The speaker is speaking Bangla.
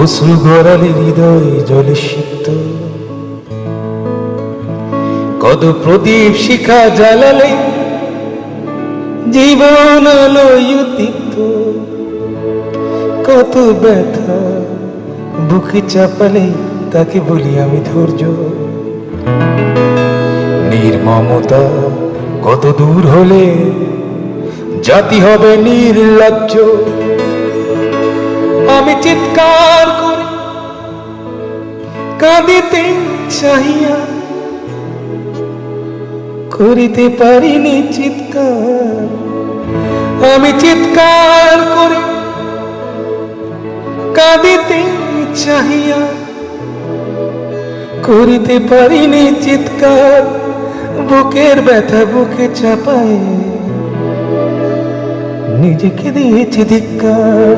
অশ্রু গড়ালে হৃদয় জলে সিক্ত, কত প্রদীপ শিখা জ্বালালে জীবন আলোয় উদ্দীপ্ত, কত ব্যথা বুকে চাপালে তাকে বলি আমি ধৈর্য। নির্মমতা কত দূর হলে জাতি হবে নির্লজ্জ। আমি চিৎকার করে কাঁদিতে চাহিয়া করিতে পারিনি চিৎকার। আমি চিৎকার করে কাঁদিতে চাহিয়া করিতে পারিনি চিৎকার। বুকের ব্যথা বুকে চাপায় নিজেকে দিয়েছি ধিক্কার।